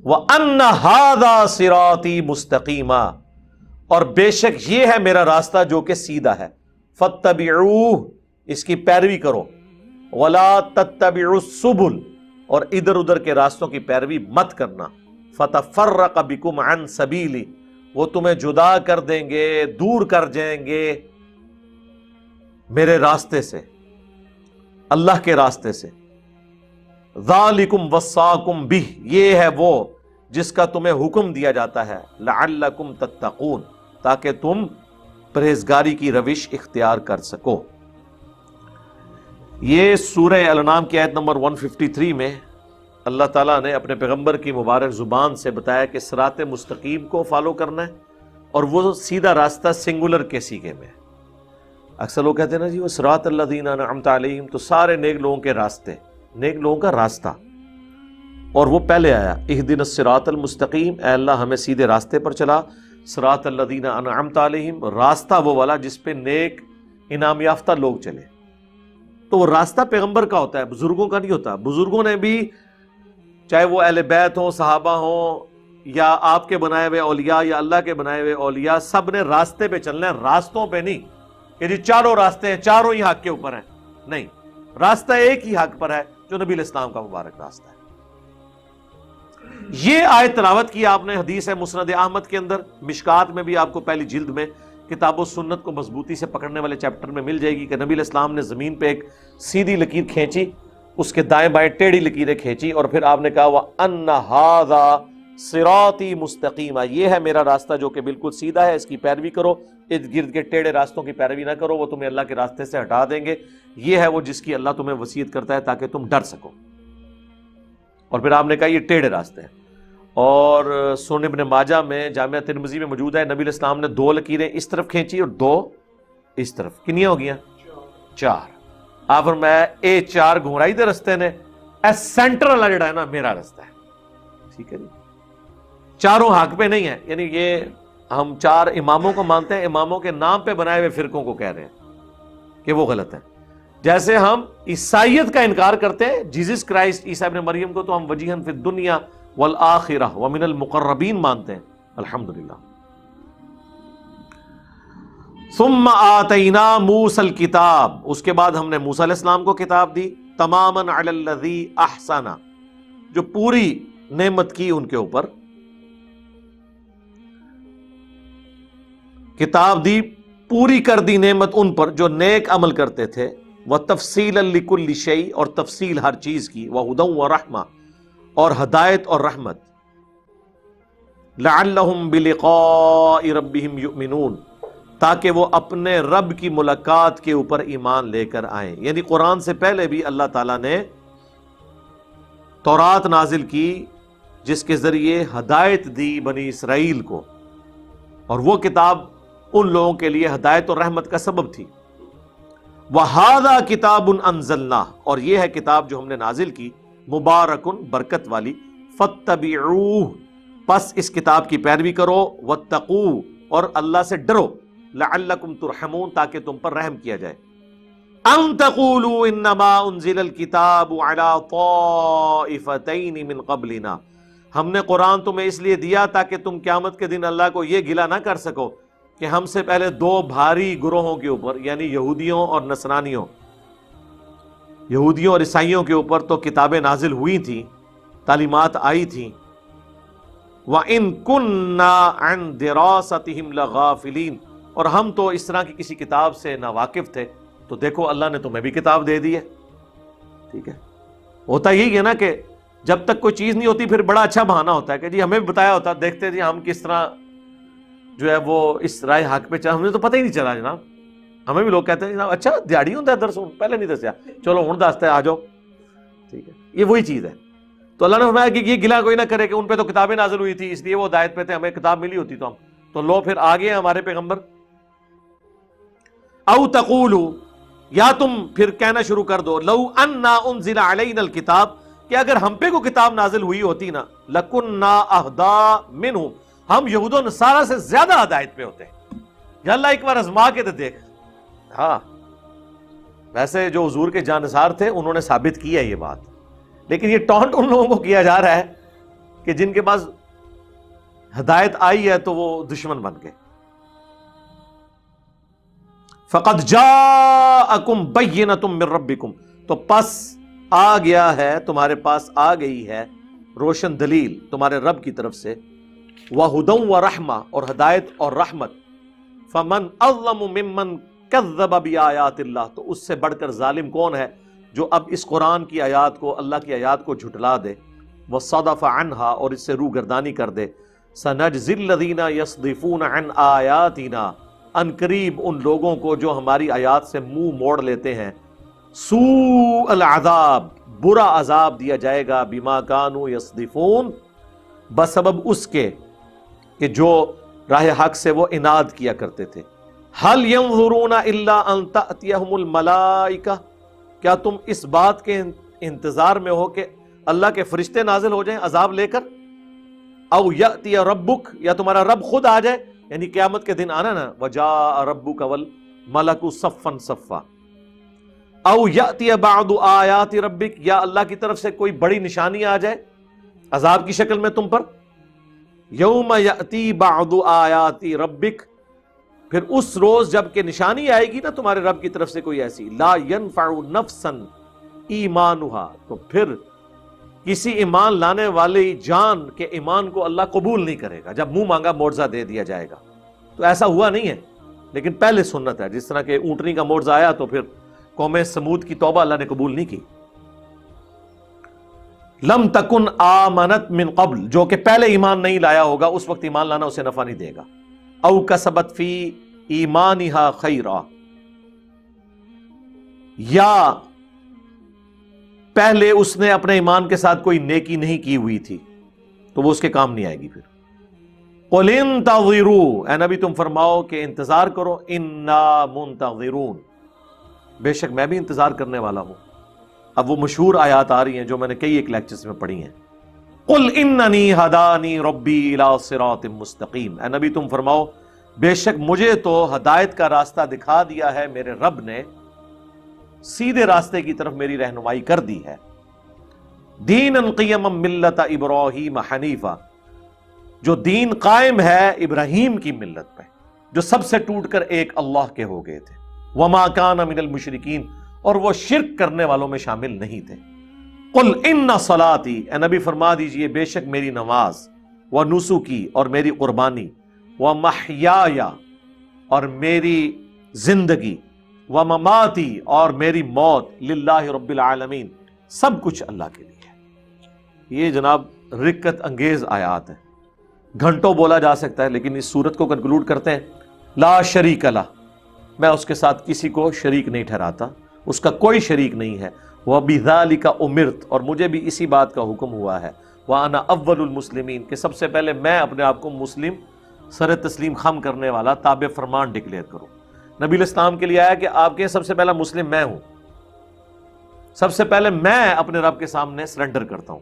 وَأَنَّ هَذَا صِرَاطِي مُسْتَقِيمًا، اور بے شک یہ ہے میرا راستہ جو کہ سیدھا ہے، فَاتَّبِعُوهُ، اس کی پیروی کرو، وَلَا تَتَّبِعُوا السُّبُلَ، اور ادھر ادھر کے راستوں کی پیروی مت کرنا، فَتَفَرَّقَ بِكُمْ عَنْ سَبِيلِي، وہ تمہیں جدا کر دیں گے، دور کر جائیں گے میرے راستے سے، اللہ کے راستے سے۔ ذَلِكُمْ وَصَّاكُمْ بِهِ، یہ ہے وہ جس کا تمہیں حکم دیا جاتا ہے، لَعَلَّكُمْ تَتَّقُونَ، تاکہ تم پرہیزگاری کی روش اختیار کر سکو۔ یہ سورہ الانعام کی آیت نمبر 153 میں اللہ تعالیٰ نے اپنے پیغمبر کی مبارک زبان سے بتایا کہ صراط مستقیم کو فالو کرنا ہے، اور وہ سیدھا راستہ سنگولر کے سیغے میں۔ اکثر لوگ کہتے ہیں نا جی وہ صراط الذین انعمت علیہم، تو سارے نیک لوگوں کے راستے، نیک لوگوں کا راستہ، اور وہ پہلے آیا اہدنا الصراط المستقیم، اے اللہ ہمیں سیدھے راستے پر چلا، صراط الذین انعمت علیہم، راستہ وہ والا جس پہ نیک انعام یافتہ لوگ چلے۔ تو وہ راستہ پیغمبر کا ہوتا ہے، بزرگوں کا نہیں ہوتا۔ بزرگوں نے بھی، چاہے وہ اہل بیت ہوں، صحابہ ہوں، یا آپ کے بنائے ہوئے اولیاء یا اللہ کے بنائے ہوئے اولیاء، سب نے راستے پہ چلنا ہے، راستوں پہ نہیں کہ جی چاروں راستے ہیں، چاروں ہی حق کے اوپر ہیں، نہیں، راستہ ایک ہی حق پر ہے جو نبی علیہ السلام کا مبارک راستہ ہے۔ یہ آیت تلاوت کی آپ نے، حدیث ہے مسند احمد کے اندر، مشکات میں بھی آپ کو پہلی جلد میں کتاب و سنت کو مضبوطی سے پکڑنے والے چیپٹر میں مل جائے گی کہ نبی علیہ السلام نے زمین پہ ایک سیدھی لکیر کھینچی، اس کے دائیں بائیں ٹیڑھی لکیریں کھینچی، اور پھر آپ نے کہا وَأَنَّ هَذَا صِرَاطِي مُسْتَقِيمًا، یہ ہے میرا راستہ جو کہ بالکل سیدھا ہے، اس کی پیروی کرو، ارد گرد کے ٹیڑھے راستوں کی پیروی نہ کرو، وہ تمہیں اللہ کے راستے سے ہٹا دیں گے۔ یہ ہے وہ جس کی اللہ تمہیں وصیت کرتا ہے تاکہ تم ڈر سکو۔ اور پھر آپ نے کہا یہ ٹیڑھے راستے ہیں، اور سنن ابن ماجہ میں، جامعہ ترمذی میں موجود ہے، نبی علیہ السلام نے 2 لکیریں اس طرف کھینچی اور 2 اس طرف، کنیاں ہو گیا 4۔ آپ فرمایا اے 4 گھمرائی دے رستے نے، اے سینٹر والا جڑا ہے نا میرا رستہ ہے، ٹھیک ہے جی، چاروں حق پہ نہیں ہے۔ یعنی یہ ہم 4 اماموں کو مانتے ہیں، اماموں کے نام پہ بنائے ہوئے فرقوں کو کہہ رہے ہیں کہ وہ غلط ہے۔ جیسے ہم عیسائیت کا انکار کرتے ہیں، جیزس کرائسٹ عیسیٰ ابن مریم کو تو ہم وجیہاً فی الدنیا والآخرہ ومن المقربین مانتے ہیں، الحمدللہ۔ ثم آتینا موسیٰ الکتاب، اس کے بعد ہم نے موسیٰ علیہ السلام کو کتاب دی، تماماً علی الذی احسن، جو پوری نعمت کی ان کے اوپر، کتاب دی پوری کر دی نعمت ان پر جو نیک عمل کرتے تھے، وتفصیلا لکل شیء، اور تفصیل ہر چیز کی، وہدی ورحمہ، اور ہدایت اور رحمت، لعلہم بلقاء ربہم یؤمنون، تاکہ وہ اپنے رب کی ملاقات کے اوپر ایمان لے کر آئیں۔ یعنی قرآن سے پہلے بھی اللہ تعالیٰ نے تورات نازل کی جس کے ذریعے ہدایت دی بنی اسرائیل کو، اور وہ کتاب ان لوگوں کے لیے ہدایت اور رحمت کا سبب تھی۔ وَهَذَا كِتَابٌ أَنزَلْنَاهُ، اور یہ ہے کتاب جو ہم نے نازل کی، مبارکن، برکت والی، فَاتَّبِعُوهُ، پس اس کتاب کی پیروی کرو، وَاتَّقُوهُ، اور اللہ سے ڈرو، لَعَلَّكُمْ تُرْحَمُونَ، تاکہ تم پر رحم کیا جائے۔ أَن تَقُولُوا إِنَّمَا أُنزِلَ الْكِتَابُ عَلَى طَائِفَتَيْنِ مِن قَبْلِنَا، ہم نے قرآن تمہیں اس لیے دیا تاکہ تم قیامت کے دن اللہ کو یہ گلہ نہ کر سکو کہ ہم سے پہلے 2 بھاری گروہوں کے اوپر، یعنی یہودیوں اور نصرانیوں، یہودیوں اور عیسائیوں کے اوپر تو کتابیں نازل ہوئی تھیں، تعلیمات آئی تھیں۔ وَإِن كُنَّا عَن دِرَاسَتِهِمْ لَغَافِلِينَ، اور ہم تو اس طرح کی کسی کتاب سے ناواقف تھے، تو دیکھو اللہ نے تمہیں بھی کتاب دے دی ہے، ٹھیک ہے۔ ہوتا یہی ہے نا کہ جب تک کوئی چیز نہیں ہوتی پھر بڑا اچھا بہانہ ہوتا ہے کہ جی ہمیں بھی بتایا ہوتا، دیکھتے جی ہم کس طرح جو ہے وہ اس رائے حق پہ چلا، ہمیں تو پتہ ہی نہیں چلا جناب۔ ہمیں بھی لوگ کہتے ہیں جناب اچھا دیہڑی ہوتا ہے درس، پہلے نہیں دسیا، چلو ہوں دستا ہے، آ جاؤ، ٹھیک ہے۔ یہ وہی چیز ہے۔ تو اللہ نے فرمایا کہ یہ گلہ کوئی نہ کرے کہ ان پہ تو کتابیں نازل ہوئی تھی اس لیے وہ ہدایت پہ تھے، ہمیں کتاب ملی ہوتی تو لو پھر آگے ہمارے پیغمبر۔ او تقولوا، یا تم پھر کہنا شروع کر دو، لو انا انزل علینا الکتاب، کہ اگر ہم پہ کوئی کتاب نازل ہوئی ہوتی نا، لکننا اہدا منہم، ہم یہود و نصارہ سے زیادہ ہدایت پہ ہوتے ہیں۔ یا اللہ ایک بار آزما کے تو دیکھ۔ ہاں ویسے جو حضور کے جانثار تھے انہوں نے ثابت کیا یہ بات، لیکن یہ ٹونٹ ان لوگوں کو کیا جا رہا ہے کہ جن کے پاس ہدایت آئی ہے تو وہ دشمن بن گئے. فقد جاءکم بینۃ من ربکم، تو پس آ گیا ہے تمہارے پاس، آ گئی ہے روشن دلیل تمہارے رب کی طرف سے، وہدی ورحمہ، اور ہدایت اور رحمت. فمن اظلم ممن کذب بآیات اللہ، تو اس سے بڑھ کر ظالم کون ہے جو اب اس قرآن کی آیات کو، اللہ کی آیات کو جھٹلا دے. وصدف عنہا، اور اس سے روگردانی کر دے. سنجزی الذین یصدفون عن آیاتنا، ان قریب ان لوگوں کو جو ہماری آیات سے منہ موڑ لیتے ہیں، سوء العذاب، برا عذاب دیا جائے گا، بما کانوا یصدفون، بسبب اس کے کہ جو راہ حق سے وہ عناد کیا کرتے تھے. هل ينظرون الا ان تأتيهم الملائکہ، کیا تم اس بات کے انتظار میں ہو کہ اللہ کے فرشتے نازل ہو جائیں عذاب لے کر؟ او یأتی ربک، یا تمہارا رب خود آ جائے، یعنی قیامت کے دن آنا نا، وجاء ربک والملک صفا صفا. او یأتی بعض آیات ربک، یا اللہ کی طرف سے کوئی بڑی نشانی آ جائے عذاب کی شکل میں تم پر. یوم یأتی بعض آیات ربک، پھر اس روز جب کہ نشانی آئے گی نا تمہارے رب کی طرف سے کوئی ایسی، لا ينفع نفسا ایمانها، تو پھر کسی ایمان لانے والی جان کے ایمان کو اللہ قبول نہیں کرے گا جب منہ مانگا معجزہ دے دیا جائے گا. تو ایسا ہوا نہیں ہے، لیکن پہلے سنت ہے، جس طرح کہ اونٹنی کا معجزہ آیا تو پھر قوم سمود کی توبہ اللہ نے قبول نہیں کی. لم تکن آمنت من قبل، جو کہ پہلے ایمان نہیں لایا ہوگا اس وقت ایمان لانا اسے نفع نہیں دے گا. او کسبت فی ایمانہا خیرا، یا پہلے اس نے اپنے ایمان کے ساتھ کوئی نیکی نہیں کی ہوئی تھی تو وہ اس کے کام نہیں آئے گی. پھر قل انتظروا، اے نبی تم فرماؤ کہ انتظار کرو، انا منتظرون، بے شک میں بھی انتظار کرنے والا ہوں. اب وہ مشہور آیات آ رہی ہیں جو میں نے کئی ایک لیکچرز میں پڑھی ہیں. قل اننی ہدانی ربی الی صراط مستقیم، اے نبی تم فرماؤ بے شک مجھے تو ہدایت کا راستہ دکھا دیا ہے میرے رب نے، سیدھے راستے کی طرف میری رہنمائی کر دی ہے. دینا قیما ملت ابراہیم حنیفا، جو دین قائم ہے ابراہیم کی ملت پہ، جو سب سے ٹوٹ کر ایک اللہ کے ہو گئے تھے. وما کان من المشرکین، اور وہ شرک کرنے والوں میں شامل نہیں تھے. قل ان صلاتی، اے نبی فرما دیجئے بے شک میری نماز، ونسکی، اور میری قربانی، ومحیای، اور میری زندگی، ومماتی، اور میری موت، للہ رب العالمین، سب کچھ اللہ کے لیے ہے. یہ جناب رکت انگیز آیات ہیں، گھنٹوں بولا جا سکتا ہے، لیکن اس صورت کو کنکلوڈ کرتے ہیں لا شریک لہ، میں اس کے ساتھ کسی کو شریک نہیں ٹھہراتا، اس کا کوئی شریک نہیں ہے. وَبِذَلِكَ أُمِرْتُ، اور مجھے بھی اسی بات کا حکم ہوا ہے. وَأَنَا أَوَّلُ الْمُسْلِمِينَ، کہ سب سے پہلے میں اپنے آپ کو مسلم، سر تسلیم خم کرنے والا، تابع فرمان ڈکلیئر کروں. نبی الاسلام کے لیے آیا کہ آپ کے سب سے پہلا مسلم میں ہوں، سب سے پہلے میں اپنے رب کے سامنے سرنڈر کرتا ہوں.